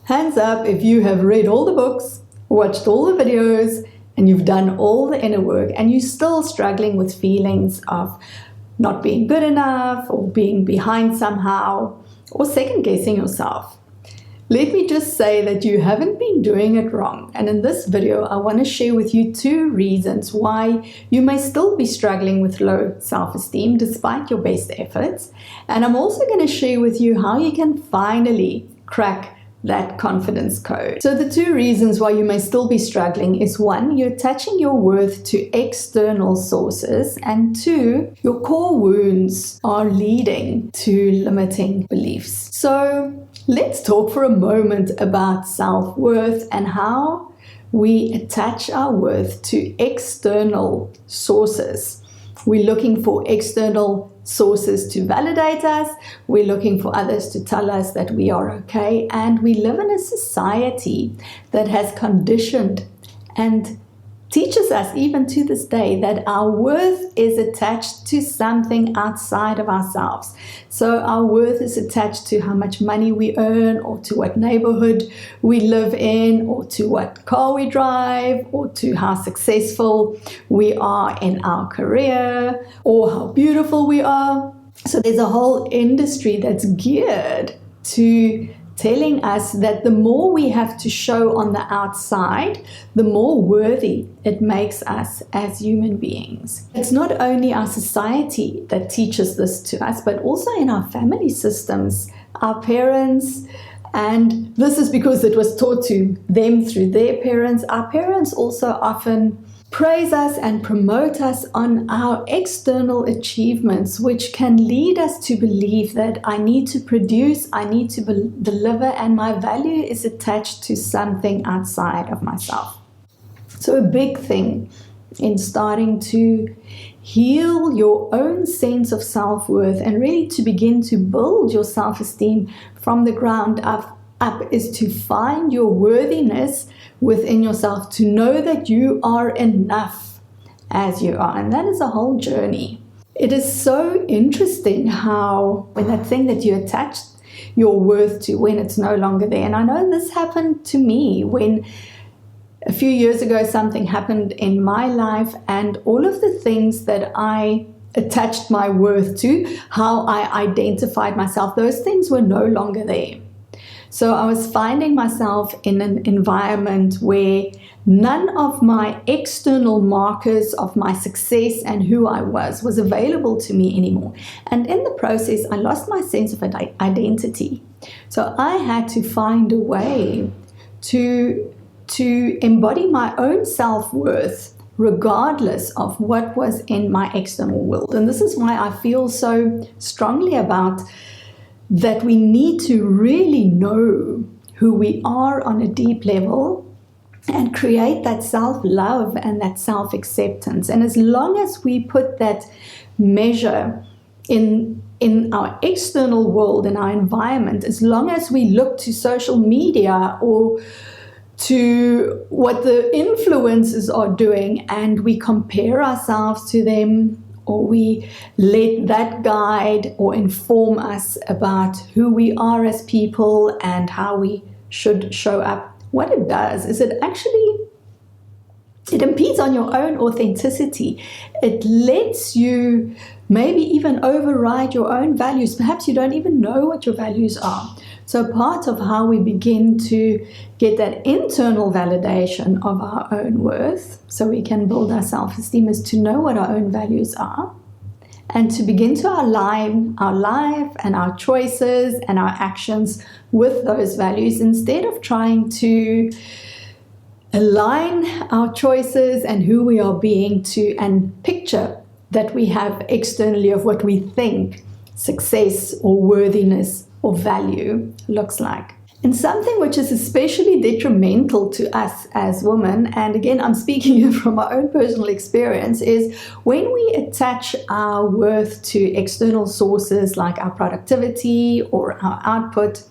Hands up if you have read all the books, watched all the videos, and you've done all the inner work and you're still struggling with feelings of not being good enough or being behind somehow or second guessing yourself. Let me just say that you haven't been doing it wrong. And in this video, I want to share with you 2 reasons why you may still be struggling with low self-esteem despite your best efforts. And I'm also going to share with you how you can finally crack that confidence code. So the 2 reasons why you may still be struggling is 1, you're attaching your worth to external sources, and 2, your core wounds are leading to limiting beliefs. So let's talk for a moment about self-worth and how we attach our worth to external sources. We're looking for external sources to validate us. We're looking for others to tell us that we are okay. And we live in a society that has conditioned and teaches us even to this day that our worth is attached to something outside of ourselves. So our worth is attached to how much money we earn, or to what neighborhood we live in, or to what car we drive, or to how successful we are in our career, or how beautiful we are. So there's a whole industry that's geared to telling us that the more we have to show on the outside, the more worthy it makes us as human beings. It's not only our society that teaches this to us, but also in our family systems, our parents, and this is because it was taught to them through their parents. Our parents also often praise us and promote us on our external achievements, which can lead us to believe that I need to produce, I need to deliver, and my value is attached to something outside of myself. So a big thing in starting to heal your own sense of self-worth and really to begin to build your self-esteem from the ground up is to find your worthiness within yourself, to know that you are enough as you are. And that is a whole journey. It is so interesting how when that thing that you attached your worth to, when it's no longer there. And I know this happened to me when a few years ago something happened in my life, and all of the things that I attached my worth to, how I identified myself, those things were no longer there. So I was finding myself in an environment where none of my external markers of my success and who I was available to me anymore. And in the process, I lost my sense of identity. So I had to find a way to embody my own self-worth regardless of what was in my external world. And this is why I feel so strongly about that we need to really know who we are on a deep level and create that self-love and that self-acceptance. And as long as we put that measure in our external world, in our environment, as long as we look to social media or to what the influencers are doing and we compare ourselves to them, or we let that guide or inform us about who we are as people and how we should show up, what it does is it impedes on your own authenticity. It lets you maybe even override your own values. Perhaps you don't even know what your values are. So part of how we begin to get that internal validation of our own worth, so we can build our self-esteem, is to know what our own values are and to begin to align our life and our choices and our actions with those values, instead of trying to align our choices and who we are being to and picture that we have externally of what we think success or worthiness or value looks like. And something which is especially detrimental to us as women, and again I'm speaking from my own personal experience, is when we attach our worth to external sources like our productivity or our output.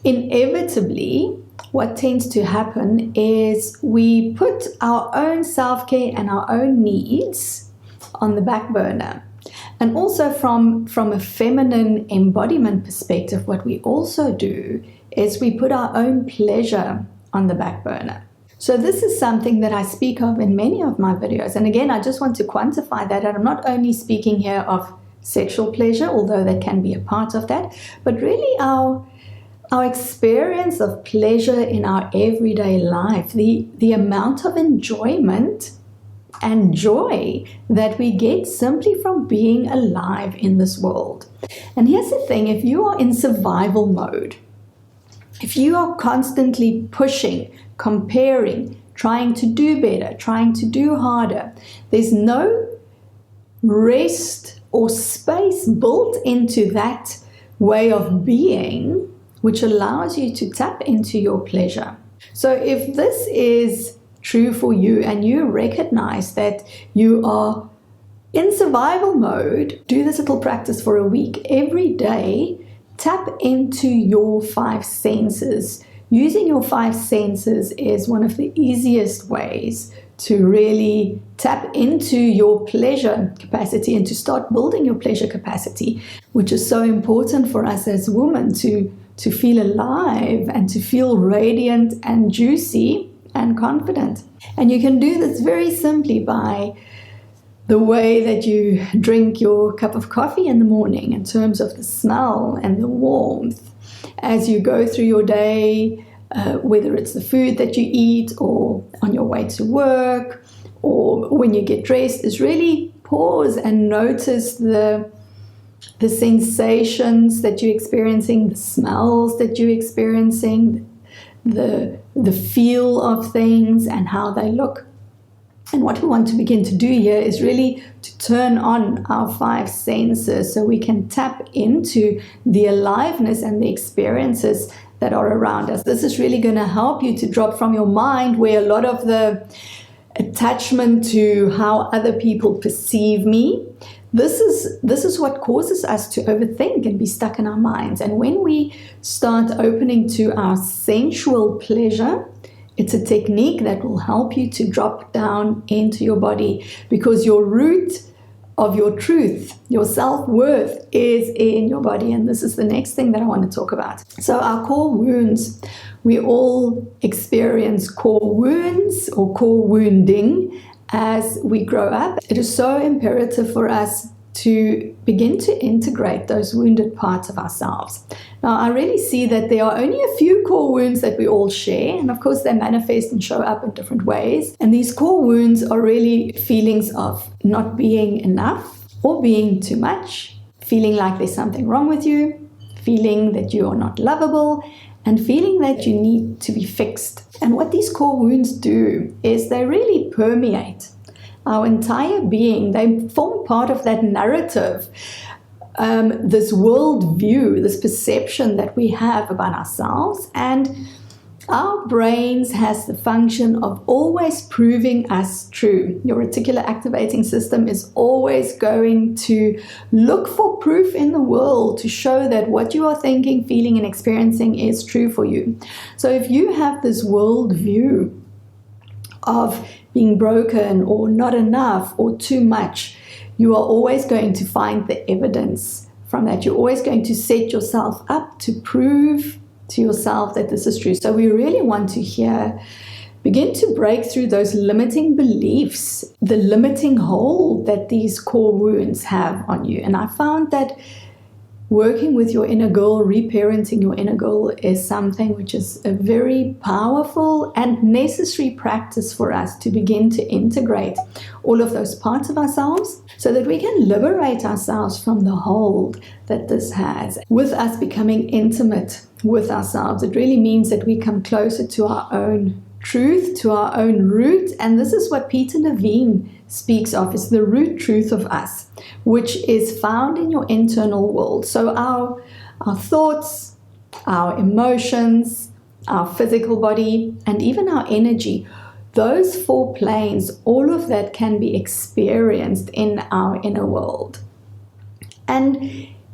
Inevitably, what tends to happen is we put our own self-care and our own needs on the back burner. And also from a feminine embodiment perspective, what we also do is we put our own pleasure on the back burner. So this is something that I speak of in many of my videos. And again, I just want to quantify that. And I'm not only speaking here of sexual pleasure, although that can be a part of that, but really our experience of pleasure in our everyday life, the amount of enjoyment and joy that we get simply from being alive in this world. And here's the thing, if you are in survival mode, if you are constantly pushing, comparing, trying to do better, trying to do harder, there's no rest or space built into that way of being which allows you to tap into your pleasure. So if this is true for you and you recognize that you are in survival mode, do this little practice for a week. Every day, tap into your 5 senses. Using your 5 senses is one of the easiest ways to really tap into your pleasure capacity and to start building your pleasure capacity, which is so important for us as women to feel alive and to feel radiant and juicy and confident. And you can do this very simply by the way that you drink your cup of coffee in the morning, in terms of the smell and the warmth as you go through your day, whether it's the food that you eat or on your way to work or when you get dressed, is really pause and notice the sensations that you're experiencing, the smells that you're experiencing, the feel of things and how they look. And what we want to begin to do here is really to turn on our 5 senses so we can tap into the aliveness and the experiences that are around us. This is really going to help you to drop from your mind, where a lot of the attachment to how other people perceive me, this is what causes us to overthink and be stuck in our minds. And when we start opening to our sensual pleasure, it's a technique that will help you to drop down into your body, because your root of your truth, your self-worth, is in your body. And this is the next thing that I want to talk about. So our core wounds, we all experience core wounds or core wounding as we grow up. It is so imperative for us to begin to integrate those wounded parts of ourselves. Now, I really see that there are only a few core wounds that we all share, and of course they manifest and show up in different ways. And these core wounds are really feelings of not being enough or being too much, feeling like there's something wrong with you, feeling that you are not lovable, and feeling that you need to be fixed. And what these core wounds do is they really permeate our entire being. They form part of that narrative, this world view, this perception that we have about ourselves. And our brains has the function of always proving us true. Your reticular activating system is always going to look for proof in the world to show that what you are thinking, feeling, and experiencing is true for you. So if you have this world view of being broken or not enough or too much, you are always going to find the evidence from that. You're always going to set yourself up to prove to yourself that this is true. So we really want to begin to break through those limiting beliefs, the limiting hold that these core wounds have on you. And I found that working with your inner girl, reparenting your inner girl, is something which is a very powerful and necessary practice for us to begin to integrate all of those parts of ourselves so that we can liberate ourselves from the hold that this has. With us becoming intimate with ourselves, it really means that we come closer to our own truth, to our own root. And this is what Peter Levine speaks of, is the root truth of us, which is found in your internal world. So our thoughts, our emotions, our physical body, and even our energy, those 4 planes, all of that can be experienced in our inner world. And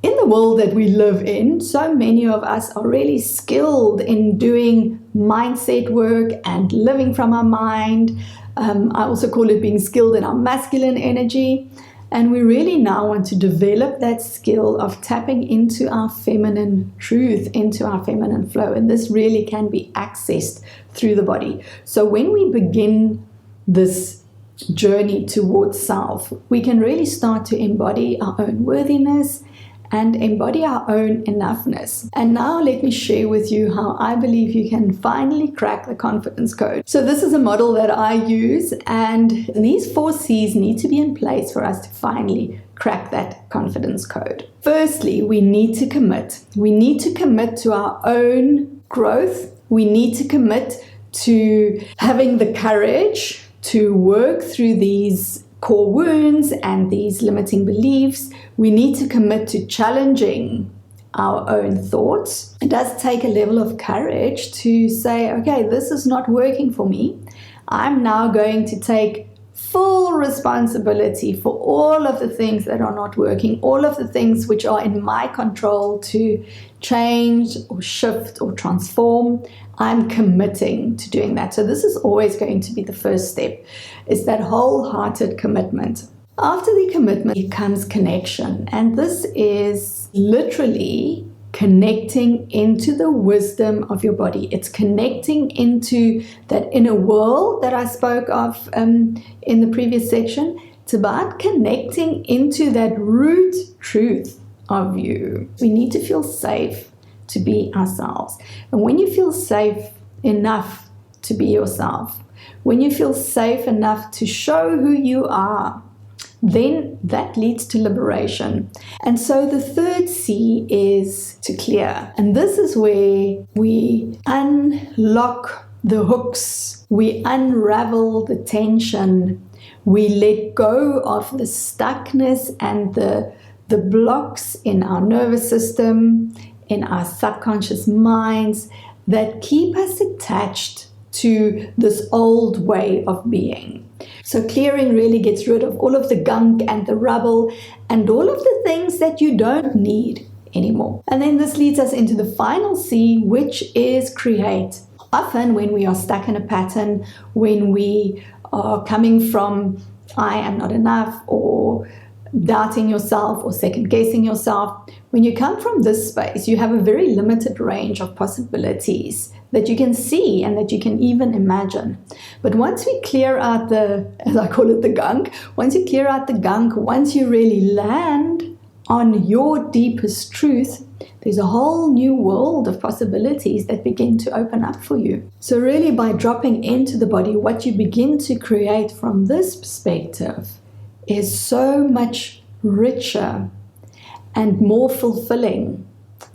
in the world that we live in, so many of us are really skilled in doing mindset work and living from our mind. I also call it being skilled in our masculine energy. And we really now want to develop that skill of tapping into our feminine truth, into our feminine flow. And this really can be accessed through the body. So when we begin this journey towards self, we can really start to embody our own worthiness and embody our own enoughness. And now let me share with you how I believe you can finally crack the confidence code. So this is a model that I use, and these 4 C's need to be in place for us to finally crack that confidence code. Firstly, we need to commit. We need to commit to our own growth. We need to commit to having the courage to work through these core wounds and these limiting beliefs. We need to commit to challenging our own thoughts. It does take a level of courage to say, okay, this is not working for me. I'm now going to take full responsibility for all of the things that are not working, all of the things which are in my control to change or shift or transform. I'm committing to doing that. So this is always going to be the first step, is that wholehearted commitment. After the commitment comes connection, and this is literally connecting into the wisdom of your body. It's connecting into that inner world that I spoke of in the previous section. It's about connecting into that root truth of you. We need to feel safe to be ourselves. And when you feel safe enough to be yourself, when you feel safe enough to show who you are, then that leads to liberation. And so the 3rd C is to clear. And this is where we unlock the hooks, we unravel the tension, we let go of the stuckness and the blocks in our nervous system, in our subconscious minds that keep us attached to this old way of being. So clearing really gets rid of all of the gunk and the rubble and all of the things that you don't need anymore. And then this leads us into the final C, which is create. Often when we are stuck in a pattern, when we are coming from I am not enough or doubting yourself or second guessing yourself, when you come from this space, you have a very limited range of possibilities that you can see and that you can even imagine. But once we clear out the, as I call it, the gunk, once you clear out the gunk, once you really land on your deepest truth, there's a whole new world of possibilities that begin to open up for you. So really by dropping into the body, what you begin to create from this perspective is so much richer and more fulfilling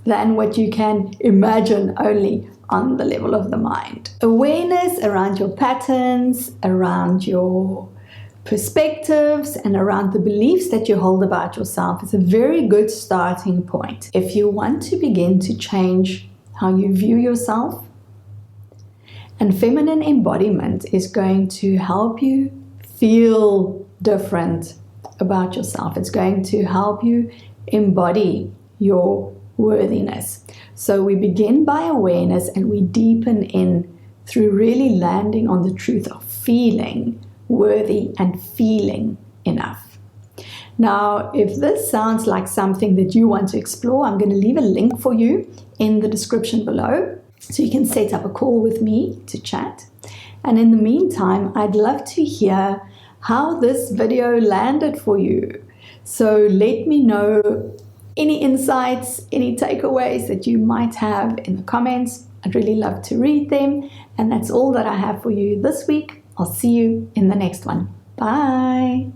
than what you can imagine only on the level of the mind. Awareness around your patterns, around your perspectives, and around the beliefs that you hold about yourself is a very good starting point. If you want to begin to change how you view yourself, and feminine embodiment is going to help you feel different about yourself. It's going to help you embody your worthiness. So we begin by awareness and we deepen in through really landing on the truth of feeling worthy and feeling enough. Now, if this sounds like something that you want to explore, I'm going to leave a link for you in the description below so you can set up a call with me to chat. And in the meantime, I'd love to hear how this video landed for you. So let me know any insights, any takeaways that you might have in the comments. I'd really love to read them. And that's all that I have for you this week. I'll see you in the next one. Bye.